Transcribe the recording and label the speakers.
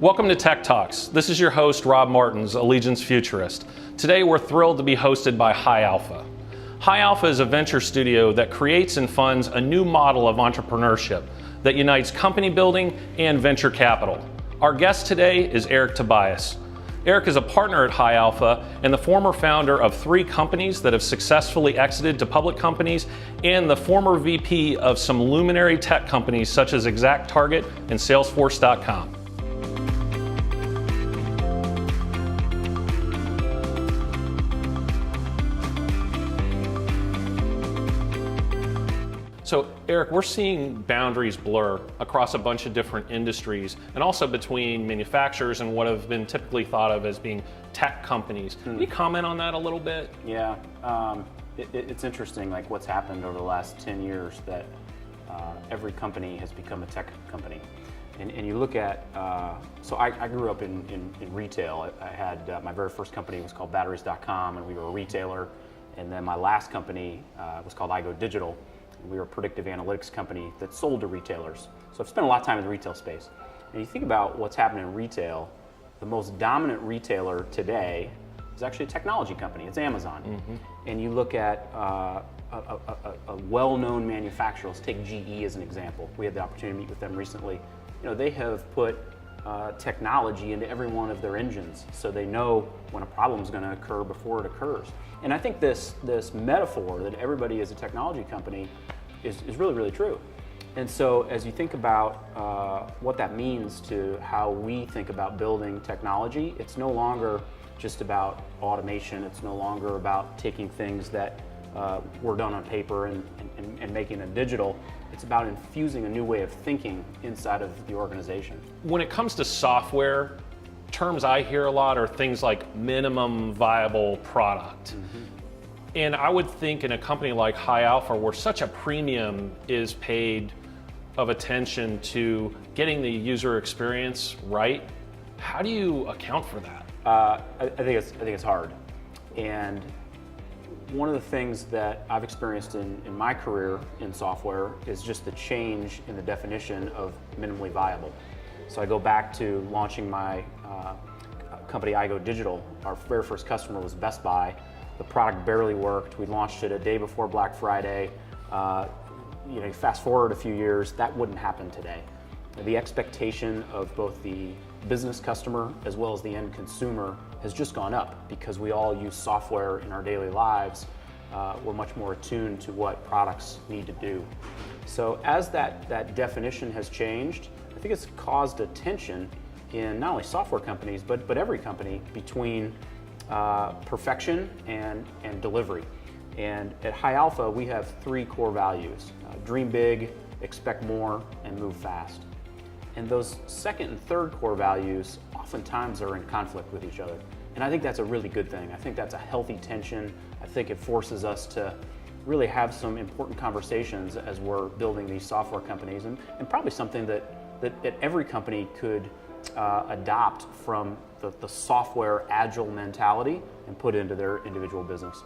Speaker 1: Welcome to Tech Talks. This is your host, Rob Martens, Allegiance Futurist. Today we're thrilled to be hosted by High Alpha. High Alpha is a venture studio that creates and funds a new model of entrepreneurship that unites company building and venture capital. Our guest today is Eric Tobias. Eric is a partner at High Alpha and the former founder of 3 companies that have successfully exited to public companies and the former VP of some luminary tech companies such as ExactTarget and Salesforce.com. So Eric, we're seeing boundaries blur across a bunch of different industries and also between manufacturers and what have been typically thought of as being tech companies. Can you comment on that a little bit?
Speaker 2: Yeah, it's interesting like what's happened over the last 10 years that every company has become a tech company. And you look at, so I grew up in retail. I had, my very first company was called batteries.com and we were a retailer. And then my last company was called iGo Digital. We were a predictive analytics company that sold to retailers. So I've spent a lot of time in the retail space. And you think about what's happening in retail, the most dominant retailer today is actually a technology company. It's Amazon. Mm-hmm. And you look at a well-known manufacturer. Let's take GE as an example. We had the opportunity to meet with them recently. You know, they have put technology into every one of their engines, so they know when a problem is going to occur before it occurs. And I think this metaphor that everybody is a technology company is really, really true. And so as you think about what that means to how we think about building technology, it's no longer just about automation. It's no longer about taking things that were done on paper and making them digital. It's about infusing a new way of thinking inside of the organization.
Speaker 1: When it comes to software, terms I hear a lot are things like minimum viable product. Mm-hmm. And I would think in a company like High Alpha, where such a premium is paid of attention to getting the user experience right, how do you account for that?
Speaker 2: I think it's hard. And one of the things that I've experienced in my career in software is just the change in the definition of minimally viable. So I go back to launching my company iGo Digital. Our very first customer was Best Buy. The product barely worked. We launched it a day before Black Friday. You know, fast forward a few years, that wouldn't happen today. The expectation of both the business customer as well as the end consumer has just gone up because we all use software in our daily lives. We're much more attuned to what products need to do. So as that definition has changed, I think it's caused a tension in not only software companies, but every company between perfection and delivery. And at High Alpha, we have 3 core values: dream big, expect more, and move fast. And those second and third core values oftentimes are in conflict with each other. And I think that's a really good thing. I think that's a healthy tension. I think it forces us to really have some important conversations as we're building these software companies, and probably something that every company could adopt from the software agile mentality and put into their individual business.